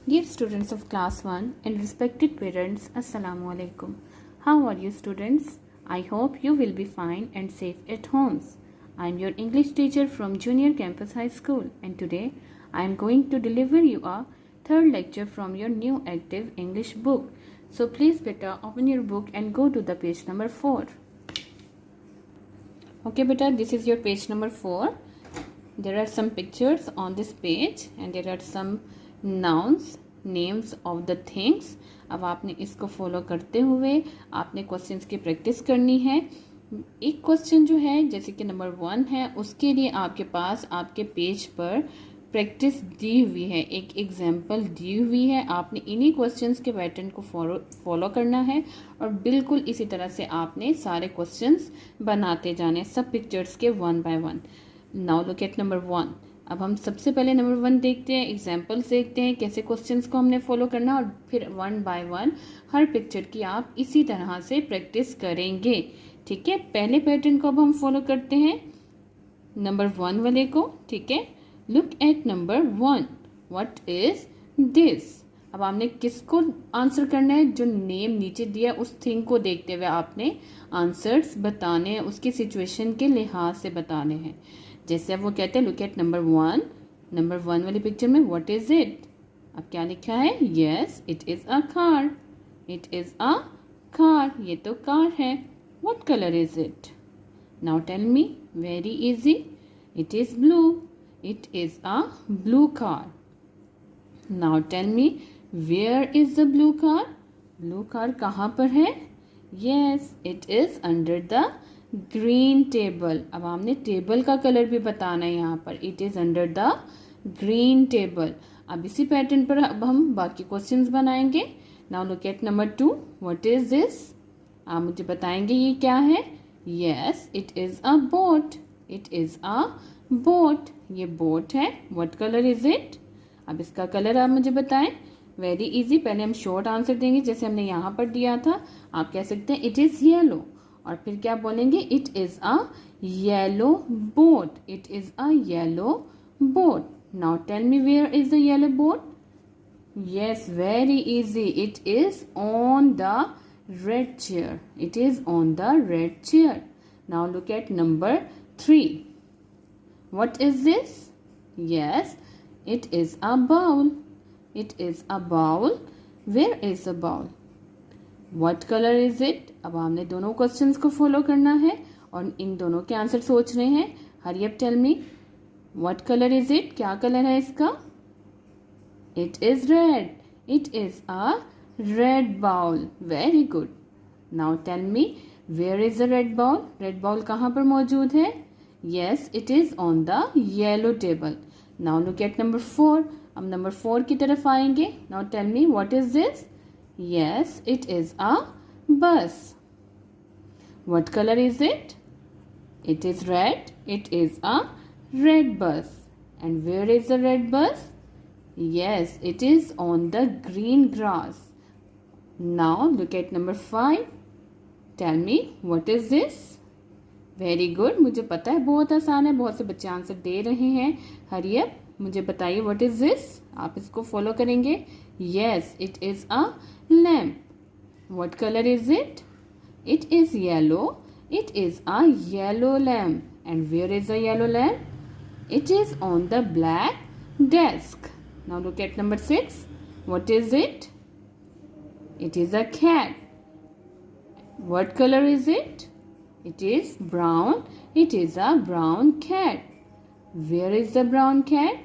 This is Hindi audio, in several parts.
Dear students of class 1 and respected parents, Assalamu alaikum. How are you students? I hope you will be fine and safe at homes. I am your English teacher from Junior Campus High School and today I am going to deliver you a third lecture from your new active English book. So please beta open your book and go to the page number 4. Okay beta, this is your page number 4. There are some pictures on this page and there are some nouns, names of the things. अब आपने इसको फॉलो करते हुए आपने क्वेश्चंस की प्रैक्टिस करनी है। एक क्वेश्चन जो है जैसे कि नंबर 1 है उसके लिए आपके पास आपके पेज पर प्रैक्टिस दी हुई है, एक एग्जाम्पल दी हुई है। आपने इन्हीं क्वेश्चंस के पैटर्न को फॉलो करना है और बिल्कुल इसी तरह से आपने सारे क्वेश्चंस बनाते जाने सब पिक्चर्स के 1 by 1। Now look at number 1। अब हम सबसे पहले नंबर 1 देखते हैं, एग्जाम्पल्स देखते हैं कैसे क्वेश्चंस को हमने फॉलो करना और फिर 1 बाय 1 हर पिक्चर की आप इसी तरह से प्रैक्टिस करेंगे। ठीक है, पहले पैटर्न को अब हम फॉलो करते हैं नंबर 1 वाले को। ठीक है, look at number 1। What is this? अब आपने किसको आंसर करना है? जो नेम नीचे दिया उस थिंग को देखते हुए आपने आंसर्स बताने हैं, उसकी सिचुएशन के लिहाज से बताने हैं। जैसे अब वो कहते हैं लुक एट नंबर 1। नंबर 1 वाली पिक्चर में व्हाट इज इट? अब क्या लिखा है? Yes it is a car. It is a car, ये तो कार है। What colour is it? Now tell me, very easy. It is blue. It is a blue car. Now tell me, where is the blue car? Blue car कहाँ पर है? Yes it is under the green table. अब हमने टेबल का कलर भी बताना है यहाँ पर। It is under the green table. अब इसी पैटर्न पर अब हम बाकी क्वेश्चंस बनाएंगे। Now look at number 2। What is this? आप मुझे बताएंगे ये क्या है? Yes it is a boat. It is a boat, ये बोट है। What colour is it? अब इसका कलर आप मुझे बताएं। वेरी इजी, पहले हम शॉर्ट आंसर देंगे जैसे हमने यहाँ पर दिया था। आप कह सकते हैं इट इज येलो और फिर क्या बोलेंगे? It is a yellow boat. It is a yellow boat. Now tell me, where is the yellow boat? Yes very easy, it is on the red chair. It is on the red chair. Now look at number 3। What is this? Yes it is a bowl. It is a bowl. Where is the bowl? What colour is it? अब हमने दोनों क्वेश्चंस को फॉलो करना है और इन दोनों के आंसर सोच रहे हैं। Hurry up, tell me what colour is it? क्या कलर है इसका? It is red. It is a red bowl. Very good. Now tell me, where is the red bowl? Red bowl कहाँ पर मौजूद है? Yes it is on the yellow table. Now look at number 4। अब नंबर 4 की तरफ आएंगे। Now tell me, what is this? Yes, it is a bus. What color is it? It is red. It is a red bus. And where is the red bus? Yes, it is on the green grass. Now look at number 5. Tell me, what is this? Very good. मुझे पता है बहुत आसान है, बहुत से बच्चे आंसर दे रहे हैं। हरी अप, मुझे बताइए व्हाट इज दिस? आप इसको फॉलो करेंगे। Yes it is a lamp. What colour is it? It is yellow. It is a yellow lamp. And where is the yellow lamp? It is on the black desk. Now look at number 6। What is it? It is a cat. What colour is it? It is brown. It is a brown cat. Where is the brown cat?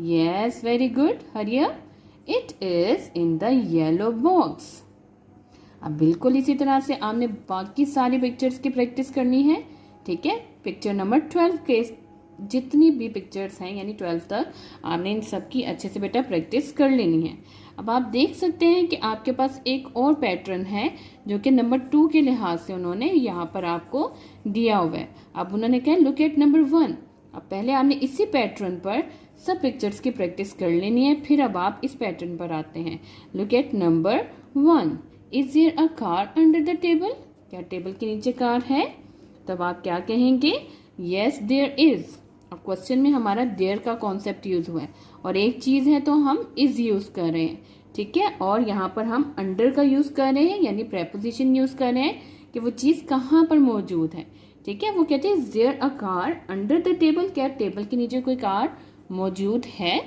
Yes, very good. Hurry up. It is in the yellow box. अब बिल्कुल इसी तरह से आपने बाकी सारी पिक्चर्स की प्रैक्टिस करनी है। ठीक है, पिक्चर नंबर 12 के जितनी भी पिक्चर्स हैं यानी 12 तक आपने इन सब की अच्छे से बेटा प्रैक्टिस कर लेनी है। अब आप देख सकते हैं कि आपके पास एक और पैटर्न है जो कि नंबर 2 के लिहाज से उन्होंने यहाँ पर आपको दिया हुआ है। अब उन्होंने कहा लुक एट नंबर 1। अब पहले आपने इसी पैटर्न पर सब पिक्चर्स की प्रैक्टिस कर लेनी है, फिर अब आप इस पैटर्न पर आते हैं। Look at number 1। Is there a car under the table? क्या टेबल के नीचे कार है? तब आप क्या कहेंगे? Yes there is. अब क्वेश्चन में हमारा देयर का कॉन्सेप्ट यूज हुआ है और एक चीज है तो हम इज यूज कर रहे हैं, ठीक है। और यहाँ पर हम अंडर का यूज कर रहे हैं, यानी प्रेपोजिशन यूज कर रहे हैं कि वो चीज कहाँ पर मौजूद है, ठीक है। वो कहते हैं there a car under the table, क्या टेबल के नीचे कोई कार मौजूद है।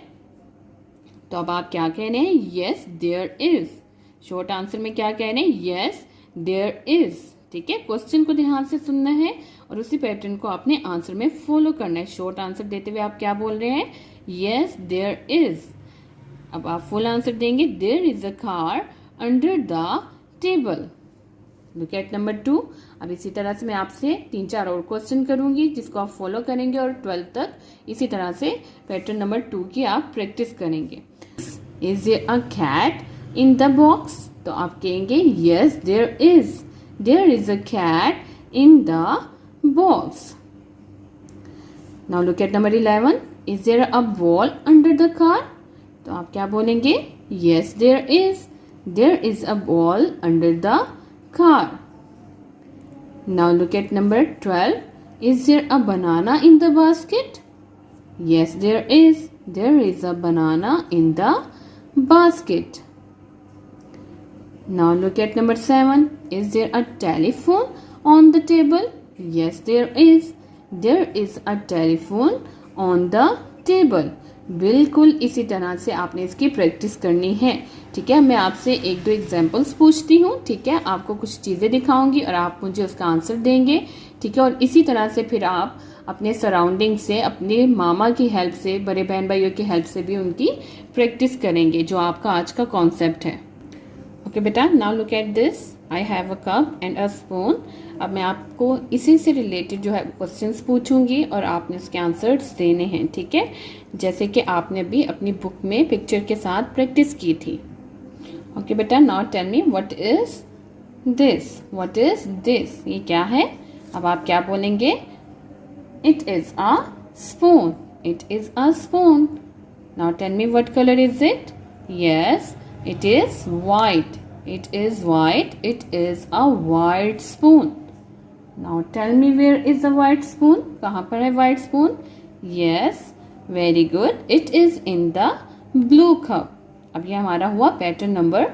तो अब आप क्या कह रहे हैं, yes there is. Short answer में क्या कह रहे हैं, यस देयर इज, ठीक है। क्वेश्चन को ध्यान से सुनना है और उसी पैटर्न को आपने आंसर में फॉलो करना है। शॉर्ट आंसर देते हुए आप क्या बोल रहे हैं, यस देयर इज। अब आप फुल आंसर देंगे, there is a car under the table. Look at number 2। अब इसी तरह से मैं आपसे 3-4 और क्वेश्चन करूंगी जिसको आप फॉलो करेंगे और 12 तक इसी तरह से पैटर्न नंबर 2 की आप प्रैक्टिस करेंगे। Is there a cat in the box, तो आप कहेंगे yes there is, there is a cat in the box. Now look at number 11। Is there a ball under the car, तो आप क्या बोलेंगे, yes there is a ball under the car. Now look at number 12. Is there a banana in the basket? Yes, there is. There is a banana in the basket. Now look at number 7. Is there a telephone on the table? Yes, there is. There is a telephone on the table. बिल्कुल इसी तरह से आपने इसकी प्रैक्टिस करनी है, ठीक है। मैं आपसे 1-2 एग्जांपल्स पूछती हूँ, ठीक है। आपको कुछ चीज़ें दिखाऊंगी और आप मुझे उसका आंसर देंगे, ठीक है। और इसी तरह से फिर आप अपने सराउंडिंग से, अपने मामा की हेल्प से, बड़े बहन भाइयों की हेल्प से भी उनकी प्रैक्टिस करेंगे, जो आपका आज का कॉन्सेप्ट है। ओके बेटा, now look at this. I have a cup and a spoon. अब मैं आपको इसी से रिलेटेड जो है क्वेश्चंस पूछूंगी और आपने उसके आंसर्स देने हैं, ठीक है। जैसे कि आपने भी अपनी बुक में पिक्चर के साथ प्रैक्टिस की थी। ओके बेटा, now tell me what is this, what is this, ये क्या है। अब आप क्या बोलेंगे, it is a spoon, it is a spoon. Now tell me what colour is it. Yes, it is white, it is white, it is a white spoon. Now tell me where is the white spoon, कहाँ पर है white spoon। yes, very good, it is in the blue cup। अब ये हमारा हुआ पैटर्न नंबर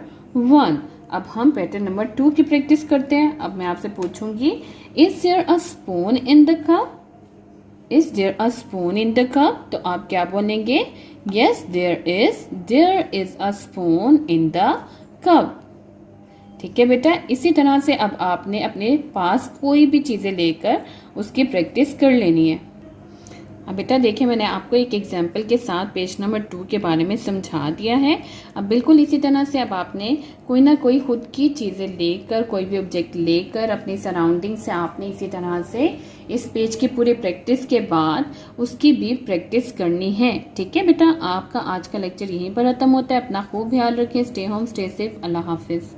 1। अब हम पैटर्न नंबर 2 की प्रैक्टिस करते हैं। अब मैं आपसे पूछूंगी, is there a spoon in the cup, is there a spoon in the cup, तो आप क्या बोलेंगे, yes there is a spoon in the cup, ठीक है बेटा। इसी तरह से अब आपने अपने पास कोई भी चीजें लेकर उसकी प्रैक्टिस कर लेनी है। अब बेटा देखिए, मैंने आपको एक एग्जाम्पल के साथ पेज नंबर 2 के बारे में समझा दिया है। अब बिल्कुल इसी तरह से अब आपने कोई ना कोई खुद की चीज़ें लेकर, कोई भी ऑब्जेक्ट लेकर अपनी सराउंडिंग से आपने इसी तरह से इस पेज की पूरी प्रैक्टिस के बाद उसकी भी प्रैक्टिस करनी है, ठीक है बेटा। आपका आज का लेक्चर यहीं पर खत्म होता है। अपना खूब ख्याल रखें। Stay home, stay safe. Allah हाफिज़।